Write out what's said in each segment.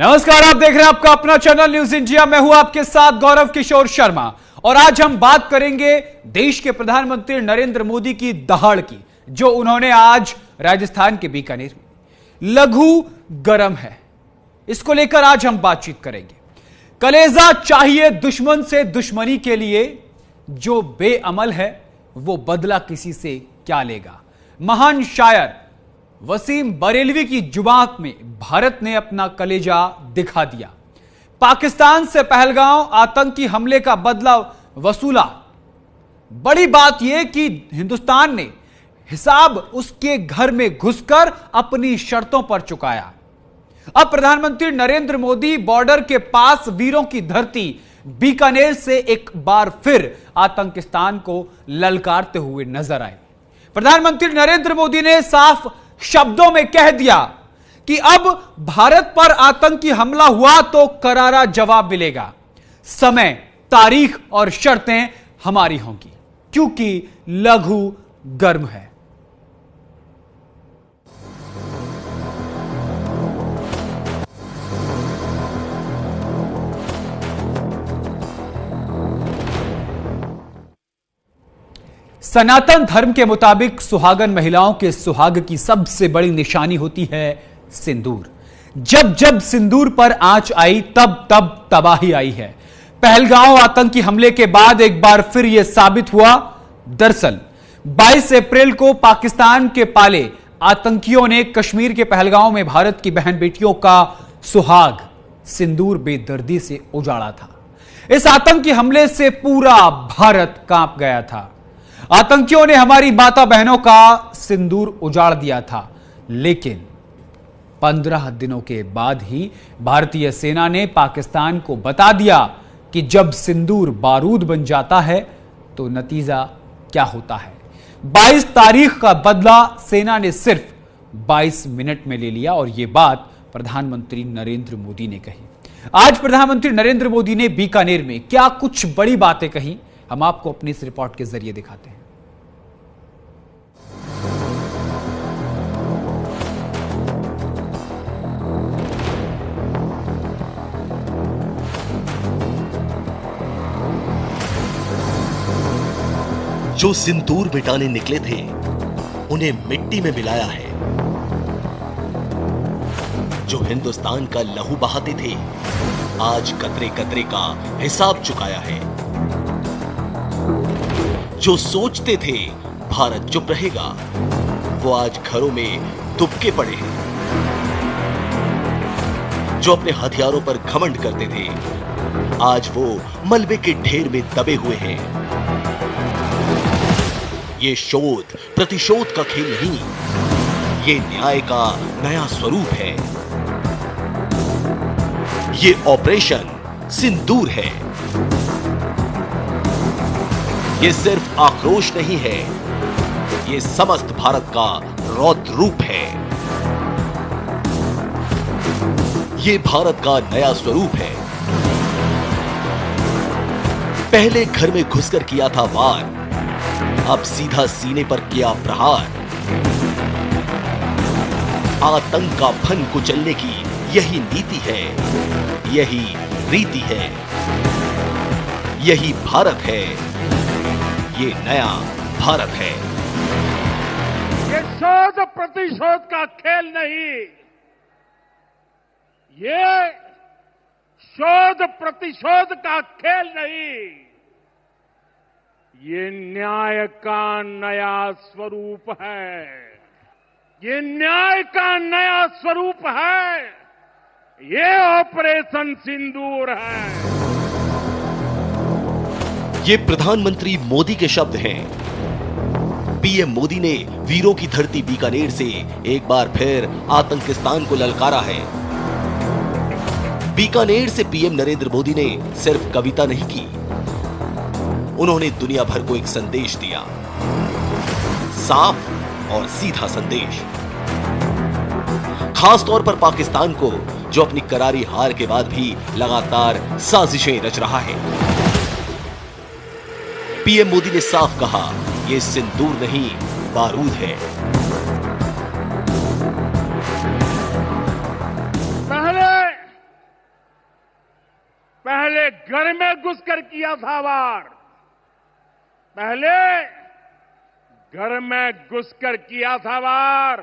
नमस्कार, आप देख रहे हैं आपका अपना चैनल न्यूज इंडिया। मैं हूं आपके साथ गौरव किशोर शर्मा और आज हम बात करेंगे देश के प्रधानमंत्री नरेंद्र मोदी की दहाड़ की, जो उन्होंने आज राजस्थान के बीकानेर में। लघु गरम है, इसको लेकर आज हम बातचीत करेंगे। कलेजा चाहिए दुश्मन से दुश्मनी के लिए, जो बेअमल है वो बदला किसी से क्या लेगा। महान शायर वसीम बरेलवी की जुबान में भारत ने अपना कलेजा दिखा दिया। पाकिस्तान से पहलगाम आतंकी हमले का बदला वसूला। बड़ी बात यह कि हिंदुस्तान ने हिसाब उसके घर में घुसकर अपनी शर्तों पर चुकाया। अब प्रधानमंत्री नरेंद्र मोदी बॉर्डर के पास वीरों की धरती बीकानेर से एक बार फिर आतंकिस्तान को ललकारते हुए नजर आए। प्रधानमंत्री नरेंद्र मोदी ने साफ शब्दों में कह दिया कि अब भारत पर आतंकी हमला हुआ तो करारा जवाब मिलेगा। समय, तारीख और शर्तें हमारी होंगी, क्योंकि लघु गर्म है। सनातन धर्म के मुताबिक सुहागन महिलाओं के सुहाग की सबसे बड़ी निशानी होती है सिंदूर। जब जब सिंदूर पर आंच आई तब तब तबाही आई है। पहलगाम आतंकी हमले के बाद एक बार फिर यह साबित हुआ। दरअसल 22 अप्रैल को पाकिस्तान के पाले आतंकियों ने कश्मीर के पहलगाम में भारत की बहन बेटियों का सुहाग सिंदूर बेदर्दी से उजाड़ा था। इस आतंकी हमले से पूरा भारत कांप गया था। आतंकियों ने हमारी माता बहनों का सिंदूर उजाड़ दिया था, लेकिन 15 दिनों के बाद ही भारतीय सेना ने पाकिस्तान को बता दिया कि जब सिंदूर बारूद बन जाता है तो नतीजा क्या होता है। 22 तारीख का बदला सेना ने सिर्फ 22 मिनट में ले लिया और यह बात प्रधानमंत्री नरेंद्र मोदी ने कही। आज प्रधानमंत्री नरेंद्र मोदी ने बीकानेर में क्या कुछ बड़ी बातें कही, हम आपको अपनी इस रिपोर्ट के जरिए दिखाते हैं। जो सिंदूर मिटाने निकले थे उन्हें मिट्टी में मिलाया है। जो हिंदुस्तान का लहू बहाते थे आज कतरे कतरे का हिसाब चुकाया है। जो सोचते थे भारत चुप रहेगा वो आज घरों में दुबके पड़े हैं। जो अपने हथियारों पर घमंड करते थे आज वो मलबे के ढेर में दबे हुए हैं। ये शोध प्रतिशोध का खेल नहीं, ये न्याय का नया स्वरूप है। ये ऑपरेशन सिंदूर है। ये सिर्फ आक्रोश नहीं है, ये समस्त भारत का रौद्र रूप है। ये भारत का नया स्वरूप है। पहले घर में घुसकर किया था वार, अब सीधा सीने पर किया प्रहार। आतंक का फन कुचलने की यही नीति है, यही रीति है, यही भारत है, ये नया भारत है। ये शोध प्रतिशोध का खेल नहीं, ये शोध प्रतिशोध का खेल नहीं, ये न्याय का नया स्वरूप है। ये न्याय का नया स्वरूप है। ये ऑपरेशन सिंदूर है। ये प्रधानमंत्री मोदी के शब्द हैं। पीएम मोदी ने वीरों की धरती बीकानेर से एक बार फिर आतंकिस्तान को ललकारा है। बीकानेर से पीएम नरेंद्र मोदी ने सिर्फ कविता नहीं की, उन्होंने दुनिया भर को एक संदेश दिया, साफ और सीधा संदेश। खास तौर पर पाकिस्तान को, जो अपनी करारी हार के बाद भी लगातार साजिशें रच रहा है। पीएम मोदी ने साफ कहा, यह सिंदूर नहीं बारूद है। पहले घर में घुसकर किया था वार। पहले घर में घुसकर किया था वार,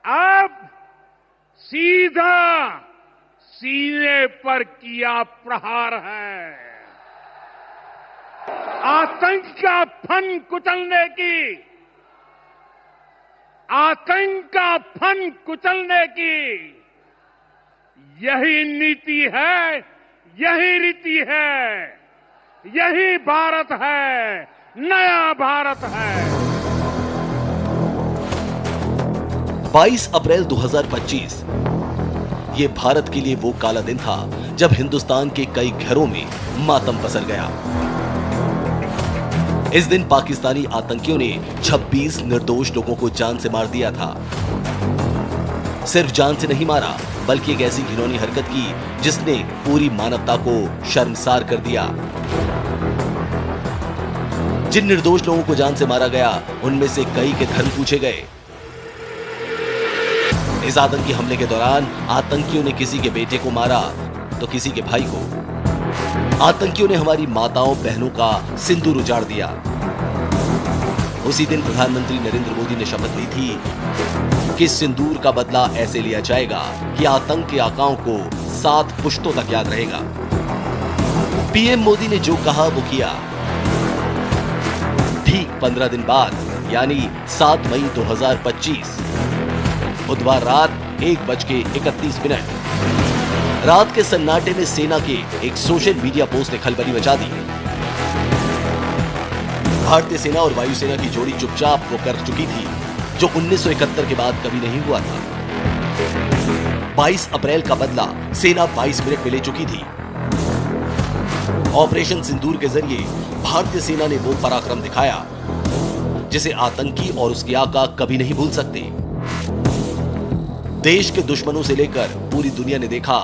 अब सीधा सीने पर किया प्रहार है। आतंक का फन कुचलने की, आतंक का फन कुचलने की यही नीति है, यही रीति है, यही भारत है, नया भारत है। 22 अप्रैल 2025 ये भारत के लिए वो काला दिन था जब हिंदुस्तान के कई घरों में मातम पसर गया। इस दिन पाकिस्तानी आतंकियों ने 26 निर्दोष लोगों को जान से मार दिया था। सिर्फ जान से नहीं मारा, बल्कि एक ऐसी घिनौनी हरकत की जिसने पूरी मानवता को शर्मसार कर दिया। जिन निर्दोष लोगों को जान से मारा गया, उनमें से कई के धर्म पूछे गए। इस आतंकी हमले के दौरान आतंकियों ने किसी के बेटे को मारा तो किसी के भाई को। आतंकियों ने हमारी माताओं बहनों का सिंदूर उजाड़ दिया। उसी दिन प्रधानमंत्री नरेंद्र मोदी ने शपथ ली थी कि सिंदूर का बदला ऐसे लिया जाएगा कि आतंक के आकाओं को 7 पुश्तों तक याद रहेगा। पीएम मोदी ने जो कहा वो किया। ठीक 15 दिन बाद यानी 7 मई 2025 बुधवार रात 1:31 रात के सन्नाटे में सेना के एक सोशल मीडिया पोस्ट ने खलबली मचा दी। भारतीय सेना और वायुसेना की जोड़ी चुपचाप वो कर चुकी थी जो 1971 के बाद कभी नहीं हुआ था। 22 अप्रैल का बदला सेना 22 मिनट में ले चुकी थी। ऑपरेशन सिंदूर के जरिए भारतीय सेना ने वो पराक्रम दिखाया जिसे आतंकी और उसके आका कभी नहीं भूल सकते। देश के दुश्मनों से लेकर पूरी दुनिया ने देखा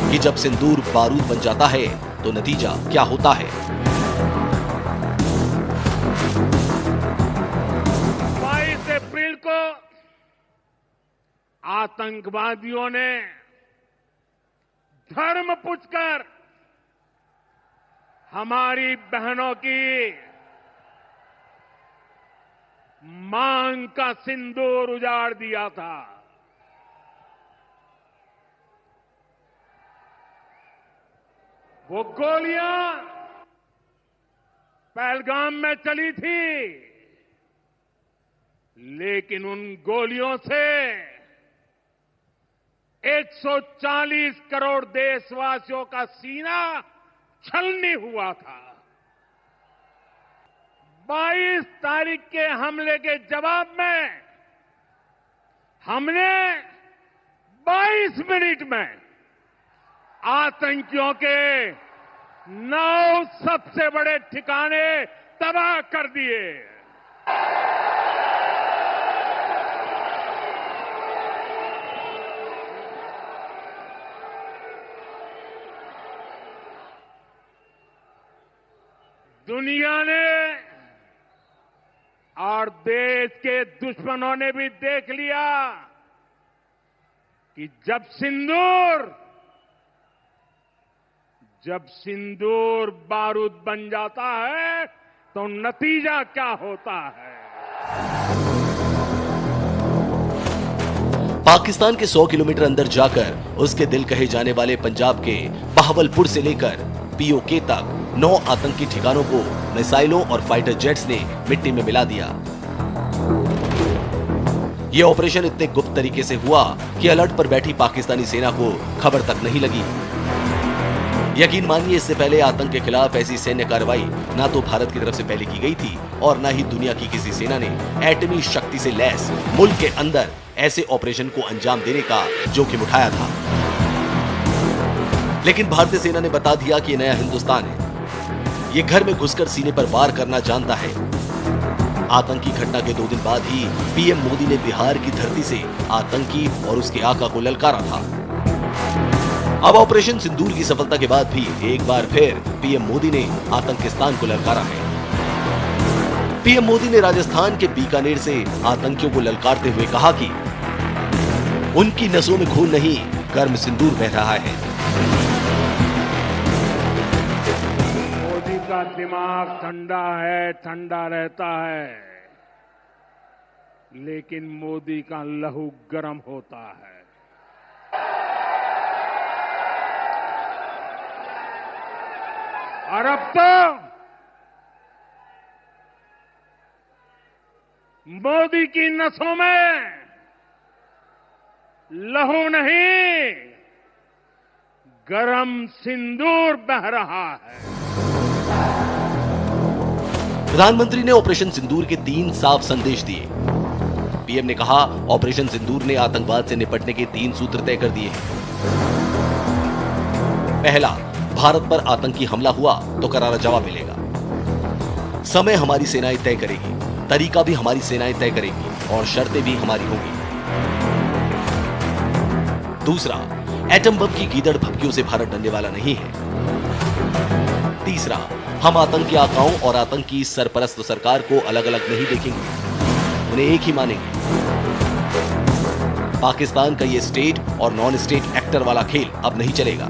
कि जब सिंदूर बारूद बन जाता है तो नतीजा क्या होता है। 22 अप्रैल को आतंकवादियों ने धर्म पूछकर हमारी बहनों की मांग का सिंदूर उजाड़ दिया था। वो गोलियां पहलगाम में चली थी, लेकिन उन गोलियों से 140 करोड़ देशवासियों का सीना छलनी हुआ था। 22 तारीख के हमले के जवाब में हमने 22 मिनट में आतंकियों के 9 सबसे बड़े ठिकाने तबाह कर दिए। दुनिया ने और देश के दुश्मनों ने भी देख लिया कि जब सिंदूर बारूद बन जाता है तो नतीजा क्या होता है। पाकिस्तान के 100 किलोमीटर अंदर जाकर उसके दिल कहे जाने वाले पंजाब के बहावलपुर से लेकर पीओके तक 9 आतंकी ठिकानों को मिसाइलों और फाइटर जेट्स ने मिट्टी में मिला दिया। यह ऑपरेशन इतने गुप्त तरीके से हुआ कि अलर्ट पर बैठी पाकिस्तानी सेना को खबर तक नहीं लगी। यकीन मानिए, इससे पहले आतंक के खिलाफ ऐसी सैन्य कार्रवाई ना तो भारत की तरफ से पहले की गई थी और ना ही दुनिया की किसी सेना ने एटमी शक्ति से लैस मुल्क के अंदर ऐसे ऑपरेशन को अंजाम देने का जोखिम उठाया था। लेकिन भारतीय सेना ने बता दिया कि यह नया हिंदुस्तान है। ये घर में घुसकर सीने पर वार करना जानता है। आतंकी घटना के 2 दिन बाद ही पीएम मोदी ने बिहार की धरती से आतंकी और उसके आका को ललकारा था। अब ऑपरेशन सिंदूर की सफलता के बाद भी एक बार फिर पीएम मोदी ने आतंकिस्तान को ललकारा है। पीएम मोदी ने राजस्थान के बीकानेर से आतंकियों को ललकारते हुए कहा कि उनकी नसों में खून नहीं, गर्म सिंदूर बह रहा है। का दिमाग ठंडा है, ठंडा रहता है, लेकिन मोदी का लहू गर्म होता है। और अब तो मोदी की नसों में लहू नहीं, गरम सिंदूर बह रहा है। प्रधानमंत्री ने ऑपरेशन सिंदूर के 3 साफ संदेश दिए। पीएम ने कहा, ऑपरेशन सिंदूर ने आतंकवाद से निपटने के 3 सूत्र तय कर दिए हैं। पहला, भारत पर आतंकी हमला हुआ तो करारा जवाब मिलेगा। समय हमारी सेनाएं तय करेगी, तरीका भी हमारी सेनाएं तय करेंगी और शर्तें भी हमारी होंगी। दूसरा, एटम बम की गीदड़ भपकियों से भारत डरने वाला नहीं है। तीसरा, हम आतंकी आकाओं और आतंकी सरपरस्त सरकार को अलग अलग नहीं देखेंगे, उन्हें एक ही मानेंगे। पाकिस्तान का ये स्टेट और नॉन स्टेट एक्टर वाला खेल अब नहीं चलेगा।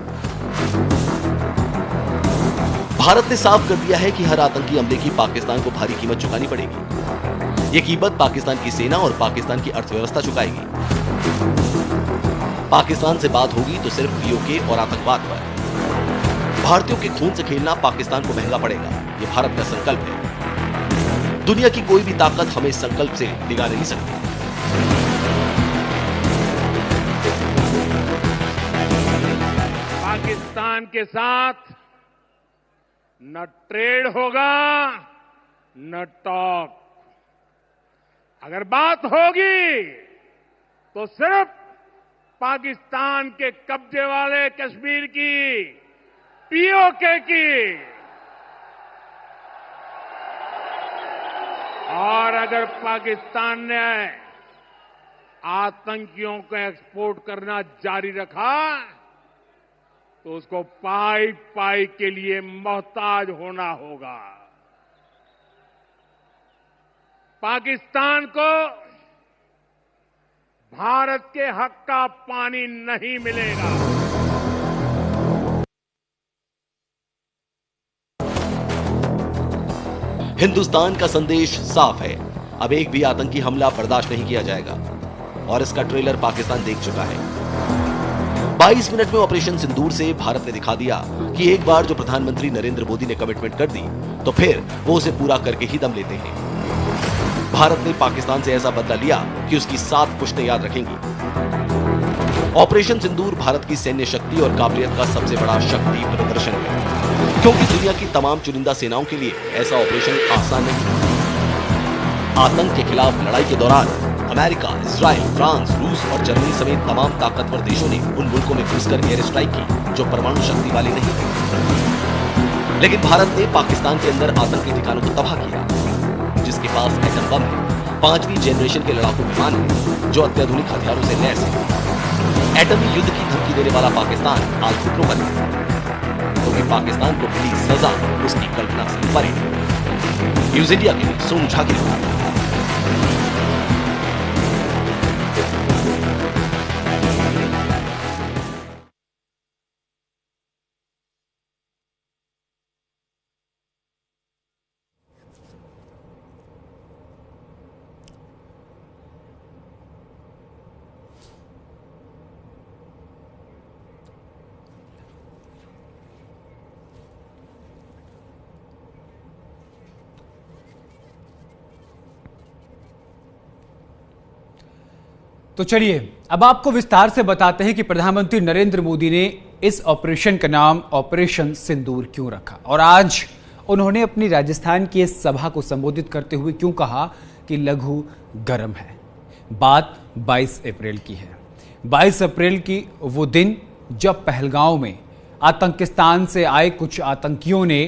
भारत ने साफ कर दिया है कि हर आतंकी हमले की पाकिस्तान को भारी कीमत चुकानी पड़ेगी। ये कीमत पाकिस्तान की सेना और पाकिस्तान की अर्थव्यवस्था चुकाएगी। पाकिस्तान से बात होगी तो सिर्फ पीओके और आतंकवाद पर। भारतीयों के खून से खेलना पाकिस्तान को महंगा पड़ेगा, ये भारत का संकल्प है। दुनिया की कोई भी ताकत हमें इस संकल्प से डिगा नहीं सकती। पाकिस्तान के साथ न ट्रेड होगा न टॉक। अगर बात होगी तो सिर्फ पाकिस्तान के कब्जे वाले कश्मीर की, पीओके की। और अगर पाकिस्तान ने आतंकियों को एक्सपोर्ट करना जारी रखा तो उसको पाई पाई के लिए मोहताज होना होगा। पाकिस्तान को भारत के हक का पानी नहीं मिलेगा। हिंदुस्तान का संदेश साफ है, अब एक भी आतंकी हमला बर्दाश्त नहीं किया जाएगा और इसका ट्रेलर पाकिस्तान देख चुका है। 22 मिनट में ऑपरेशन सिंदूर से भारत ने दिखा दिया कि एक बार जो प्रधानमंत्री नरेंद्र मोदी ने कमिटमेंट कर दी तो फिर वो उसे पूरा करके ही दम लेते हैं। भारत ने पाकिस्तान से ऐसा बदला लिया कि उसकी 7 पुश्तें याद रखेंगी। ऑपरेशन सिंदूर भारत की सैन्य शक्ति और काबिलियत का सबसे बड़ा शक्ति प्रदर्शन है, क्योंकि दुनिया की तमाम चुनिंदा सेनाओं के लिए ऐसा ऑपरेशन आसान नहीं। आतंक के खिलाफ लड़ाई के दौरान अमेरिका, इजराइल, फ्रांस, रूस और जर्मनी समेत तमाम ताकतवर देशों ने उन मुल्कों में घुसकर एयर स्ट्राइक की जो परमाणु शक्ति वाले नहीं थे। लेकिन भारत ने पाकिस्तान के अंदर आतंकी ठिकानों को तबाह किया, जिसके पास एटम बम है, 5वीं जनरेशन के लड़ाकू विमान है जो अत्याधुनिक हथियारों से लैस है। एटमी युद्ध की धमकी देने वाला पाकिस्तान आज घुटनों पर है, क्योंकि पाकिस्तान को मिली सजा उसकी कल्पना से परे है। न्यूज इंडिया के लिए सोनू झा की रिपोर्ट। तो चलिए अब आपको विस्तार से बताते हैं कि प्रधानमंत्री नरेंद्र मोदी ने इस ऑपरेशन का नाम ऑपरेशन सिंदूर क्यों रखा और आज उन्होंने अपनी राजस्थान की इस सभा को संबोधित करते हुए क्यों कहा कि लघु गर्म है। बात 22 अप्रैल की है। 22 अप्रैल की वो दिन जब पहलगांव में आतंकिस्तान से आए कुछ आतंकियों ने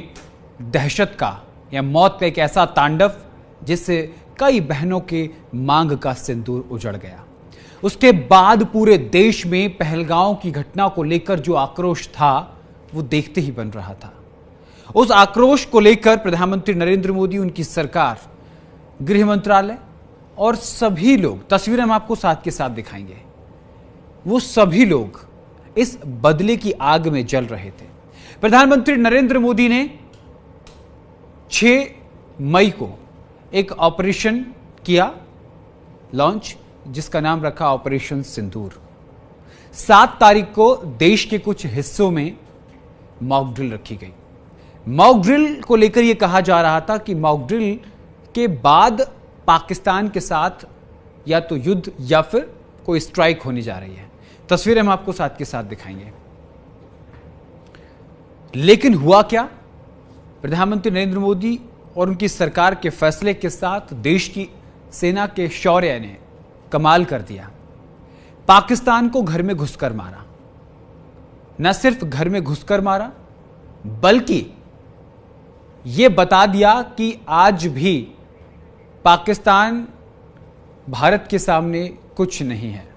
दहशत का या मौत का एक ऐसा तांडव जिससे कई बहनों के मांग का सिंदूर उजड़ गया। उसके बाद पूरे देश में पहलगांव की घटना को लेकर जो आक्रोश था वो देखते ही बन रहा था। उस आक्रोश को लेकर प्रधानमंत्री नरेंद्र मोदी, उनकी सरकार, गृह मंत्रालय और सभी लोग, तस्वीरें हम आपको साथ के साथ दिखाएंगे, वो सभी लोग इस बदले की आग में जल रहे थे। प्रधानमंत्री नरेंद्र मोदी ने 6 मई को एक ऑपरेशन किया लॉन्च, जिसका नाम रखा ऑपरेशन सिंदूर। 7 तारीख को देश के कुछ हिस्सों में मॉक ड्रिल रखी गई। मॉक ड्रिल को लेकर यह कहा जा रहा था कि मॉक ड्रिल के बाद पाकिस्तान के साथ या तो युद्ध या फिर कोई स्ट्राइक होने जा रही है। तस्वीरें हम आपको साथ के साथ दिखाएंगे। लेकिन हुआ क्या? प्रधानमंत्री नरेंद्र मोदी और उनकी सरकार के फैसले के साथ देश की सेना के शौर्य ने कमाल कर दिया। पाकिस्तान को घर में घुसकर मारा। न सिर्फ घर में घुसकर मारा, बल्कि यह बता दिया कि आज भी पाकिस्तान भारत के सामने कुछ नहीं है।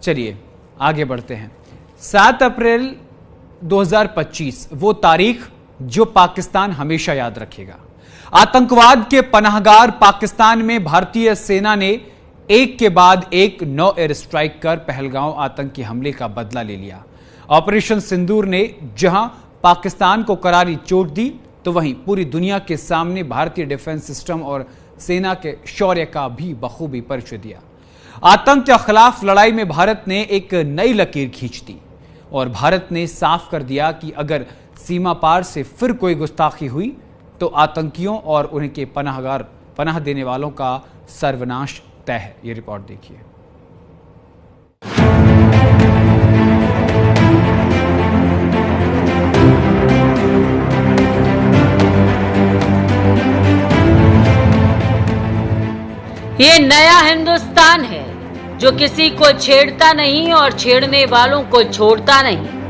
चलिए आगे बढ़ते हैं। 7 अप्रैल 2025 वो तारीख जो पाकिस्तान हमेशा याद रखेगा। आतंकवाद के पनाहगार पाकिस्तान में भारतीय सेना ने एक के बाद एक 9 एयर स्ट्राइक कर पहलगांव आतंकी हमले का बदला ले लिया। ऑपरेशन सिंदूर ने जहां पाकिस्तान को करारी चोट दी, तो वहीं पूरी दुनिया के सामने भारतीय डिफेंस सिस्टम और सेना के शौर्य का भी बखूबी परिचय दिया। आतंक के खिलाफ लड़ाई में भारत ने एक नई लकीर खींच दी और भारत ने साफ कर दिया कि अगर सीमा पार से फिर कोई गुस्ताखी हुई तो आतंकियों और उनके पनाह देने वालों का सर्वनाश तय है। ये रिपोर्ट देखिए। ये नया हिंदुस्तान है जो किसी को छेड़ता नहीं और छेड़ने वालों को छोड़ता नहीं।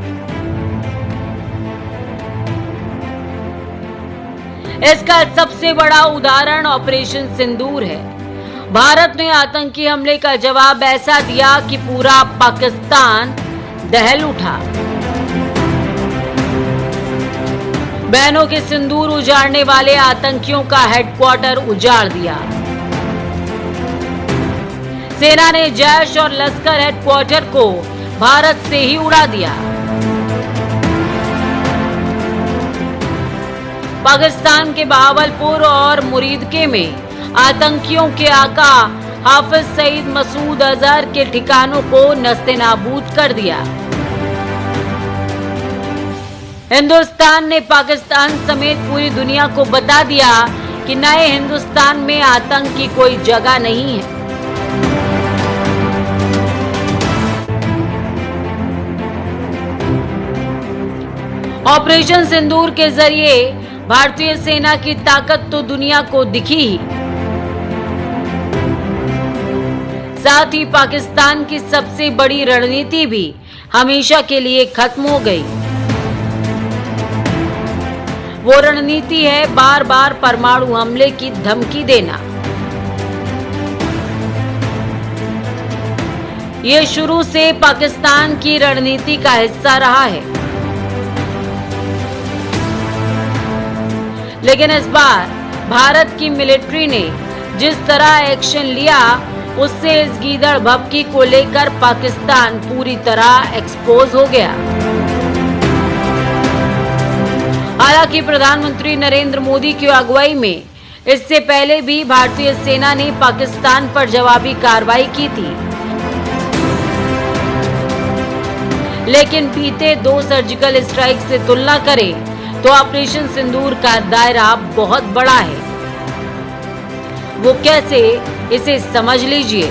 इसका सबसे बड़ा उदाहरण ऑपरेशन सिंदूर है। भारत ने आतंकी हमले का जवाब ऐसा दिया कि पूरा पाकिस्तान दहल उठा। बहनों के सिंदूर उजाड़ने वाले आतंकियों का हेडक्वार्टर उजाड़ दिया। सेना ने जैश और लश्कर हेडक्वार्टर को भारत से ही उड़ा दिया। पाकिस्तान के बहावलपुर और मुरीदके में आतंकियों के आका हाफिज सईद मसूद अजहर के ठिकानों को नस्ते-नाबूद कर दिया। हिंदुस्तान ने पाकिस्तान समेत पूरी दुनिया को बता दिया कि नए हिंदुस्तान में आतंक की कोई जगह नहीं है। ऑपरेशन सिंदूर के जरिए भारतीय सेना की ताकत तो दुनिया को दिखी ही, साथ ही पाकिस्तान की सबसे बड़ी रणनीति भी हमेशा के लिए खत्म हो गई। वो रणनीति है बार बार परमाणु हमले की धमकी देना। ये शुरू से पाकिस्तान की रणनीति का हिस्सा रहा है, लेकिन इस बार भारत की मिलिट्री ने जिस तरह एक्शन लिया, उससे इस गीदड़ भभकी को लेकर पाकिस्तान पूरी तरह एक्सपोज हो गया। हालांकि प्रधानमंत्री नरेंद्र मोदी की अगुवाई में इससे पहले भी भारतीय सेना ने पाकिस्तान पर जवाबी कार्रवाई की थी, लेकिन बीते 2 सर्जिकल स्ट्राइक से तुलना करें तो ऑपरेशन सिंदूर का दायरा बहुत बड़ा है। वो कैसे, इसे समझ लीजिए।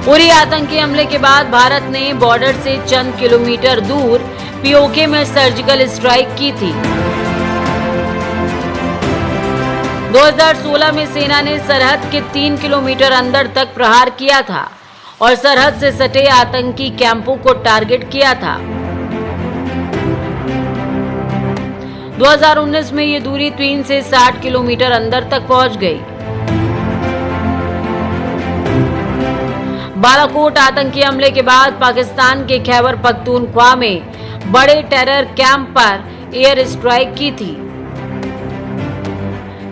उरी आतंकी हमले के बाद भारत ने बॉर्डर से चंद किलोमीटर दूर पीओके में सर्जिकल स्ट्राइक की थी। 2016 में सेना ने सरहद के 3 किलोमीटर अंदर तक प्रहार किया था और सरहद से सटे आतंकी कैंपों को टारगेट किया था। 2019 में ये दूरी 3 से 60 किलोमीटर अंदर तक पहुंच गई। बालाकोट आतंकी हमले के बाद पाकिस्तान के खैबर पख्तूनख्वा में बड़े टेरर कैंप पर एयर स्ट्राइक की थी,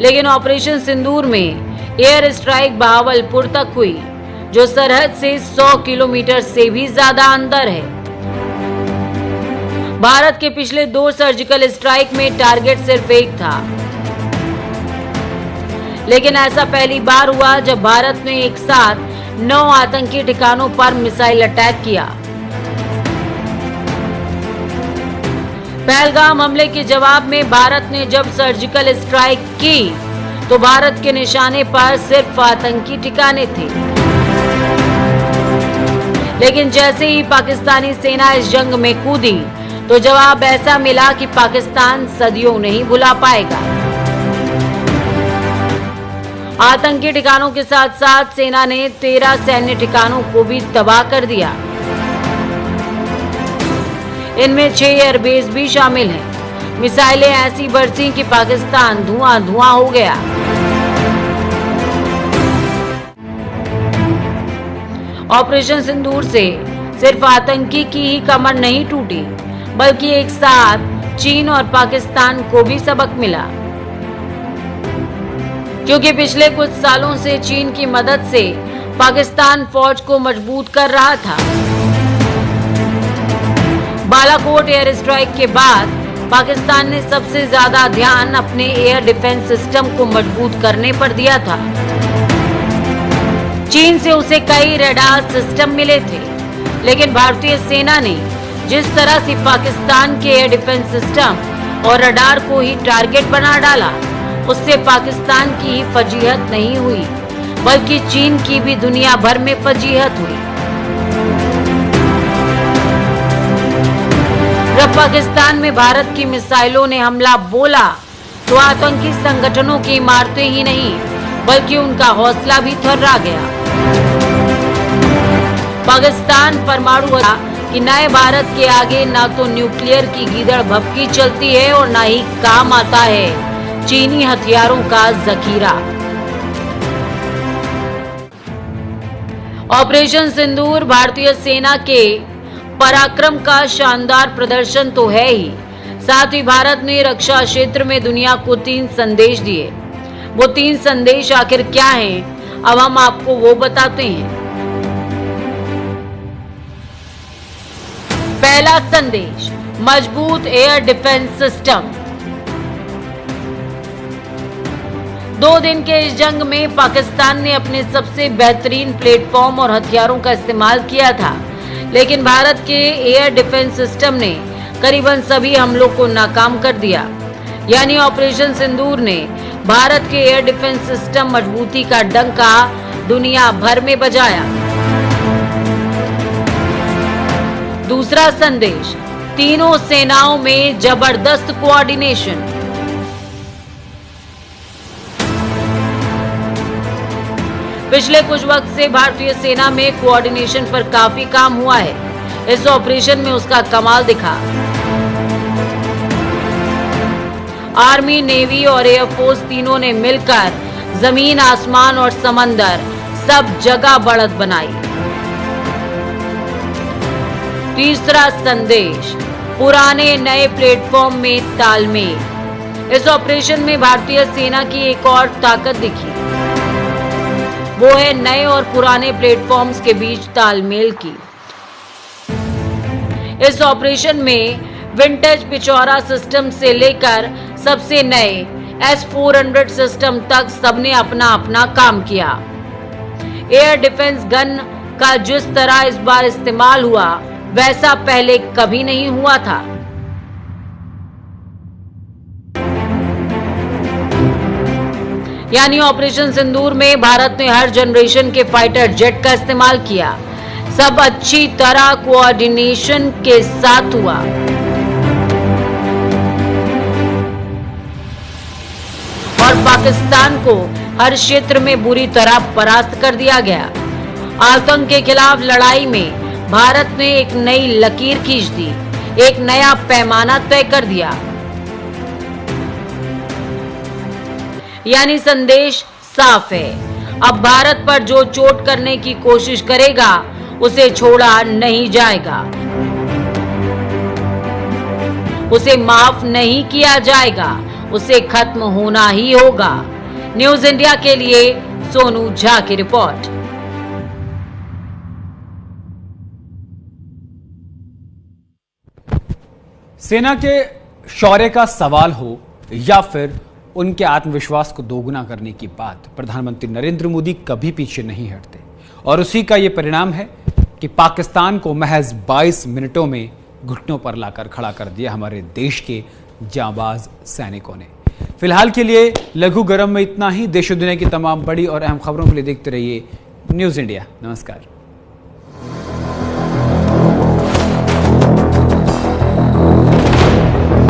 लेकिन ऑपरेशन सिंदूर में एयर स्ट्राइक बहावलपुर तक हुई, जो सरहद से 100 किलोमीटर से भी ज्यादा अंदर है। भारत के पिछले 2 सर्जिकल स्ट्राइक में टारगेट सिर्फ एक था, लेकिन ऐसा पहली बार हुआ जब भारत ने एक साथ 9 आतंकी ठिकानों पर मिसाइल अटैक किया। पहलगाम हमले के जवाब में भारत ने जब सर्जिकल स्ट्राइक की तो भारत के निशाने पर सिर्फ आतंकी ठिकाने थे, लेकिन जैसे ही पाकिस्तानी सेना इस जंग में कूदी तो जवाब ऐसा मिला कि पाकिस्तान सदियों नहीं भुला पाएगा। आतंकी ठिकानों के साथ साथ सेना ने 13 सैन्य ठिकानों को भी तबाह कर दिया। इनमें 6 एयरबेस भी शामिल हैं। मिसाइलें ऐसी बरसी कि पाकिस्तान धुआं धुआं हो गया। ऑपरेशन सिंदूर से सिर्फ आतंकी की ही कमर नहीं टूटी, बल्कि एक साथ चीन और पाकिस्तान को भी सबक मिला, क्योंकि पिछले कुछ सालों से चीन की मदद से पाकिस्तान फौज को मजबूत कर रहा था। बालाकोट एयर स्ट्राइक के बाद पाकिस्तान ने सबसे ज्यादा ध्यान अपने एयर डिफेंस सिस्टम को मजबूत करने पर दिया था। चीन से उसे कई रडार सिस्टम मिले थे, लेकिन भारतीय सेना ने जिस तरह से पाकिस्तान के एयर डिफेंस सिस्टम और रडार को ही टारगेट बना डाला, उससे पाकिस्तान की ही फजीहत नहीं हुई, बल्कि चीन की भी दुनिया भर में फजीहत हुई। जब पाकिस्तान में भारत की मिसाइलों ने हमला बोला तो आतंकी संगठनों की इमारतें ही नहीं, बल्कि उनका हौसला भी थर्रा गया। पाकिस्तान परमाणु कि नए भारत के आगे ना तो न्यूक्लियर की गीदड़ भभकी चलती है और ना ही काम आता है चीनी हथियारों का जखीरा। ऑपरेशन सिंदूर भारतीय सेना के पराक्रम का शानदार प्रदर्शन तो है ही, साथ ही भारत ने रक्षा क्षेत्र में दुनिया को 3 संदेश दिए। वो 3 संदेश आखिर क्या हैं, अब हम आपको वो बताते हैं। पहला संदेश, मजबूत एयर डिफेंस सिस्टम। 2 दिन के इस जंग में पाकिस्तान ने अपने सबसे बेहतरीन प्लेटफॉर्म और हथियारों का इस्तेमाल किया था, लेकिन भारत के एयर डिफेंस सिस्टम ने करीबन सभी हमलों को नाकाम कर दिया। यानी ऑपरेशन सिंदूर ने भारत के एयर डिफेंस सिस्टम मजबूती का डंका दुनिया भर में बजाया। दूसरा संदेश, तीनों सेनाओं में जबरदस्त कोऑर्डिनेशन। पिछले कुछ वक्त से भारतीय सेना में कोऑर्डिनेशन पर काफी काम हुआ है। इस ऑपरेशन में उसका कमाल दिखा। आर्मी, नेवी और एयरफोर्स तीनों ने मिलकर जमीन, आसमान और समंदर सब जगह बढ़त बनाई। तीसरा संदेश, पुराने नए प्लेटफॉर्म में तालमेल। इस ऑपरेशन में भारतीय सेना की एक और ताकत दिखी, वो है नए और पुराने प्लेटफॉर्म्स के बीच तालमेल की। इस ऑपरेशन में विंटेज पिचौरा सिस्टम से लेकर सबसे नए S-400 सिस्टम तक सबने अपना अपना काम किया। एयर डिफेंस गन का जिस तरह इस बार इस्तेमाल हुआ, वैसा पहले कभी नहीं हुआ था। यानी ऑपरेशन सिंदूर में भारत ने हर जनरेशन के फाइटर जेट का इस्तेमाल किया। सब अच्छी तरह कोऑर्डिनेशन के साथ हुआ। और पाकिस्तान को हर क्षेत्र में बुरी तरह परास्त कर दिया गया। आतंक के खिलाफ लड़ाई में भारत ने एक नई लकीर खींच दी, एक नया पैमाना तय कर दिया। यानी संदेश साफ है, अब भारत पर जो चोट करने की कोशिश करेगा उसे छोड़ा नहीं जाएगा, उसे माफ नहीं किया जाएगा, उसे खत्म होना ही होगा। न्यूज इंडिया के लिए सोनू झा की रिपोर्ट। सेना के शौर्य का सवाल हो या फिर उनके आत्मविश्वास को दोगुना करने की बात, प्रधानमंत्री नरेंद्र मोदी कभी पीछे नहीं हटते और उसी का यह परिणाम है कि पाकिस्तान को महज 22 मिनटों में घुटनों पर लाकर खड़ा कर दिया हमारे देश के जांबाज सैनिकों ने। फिलहाल के लिए लघु गरम में इतना ही। देश और दुनिया की तमाम बड़ी और अहम खबरों के लिए देखते रहिए न्यूज़ इंडिया। नमस्कार।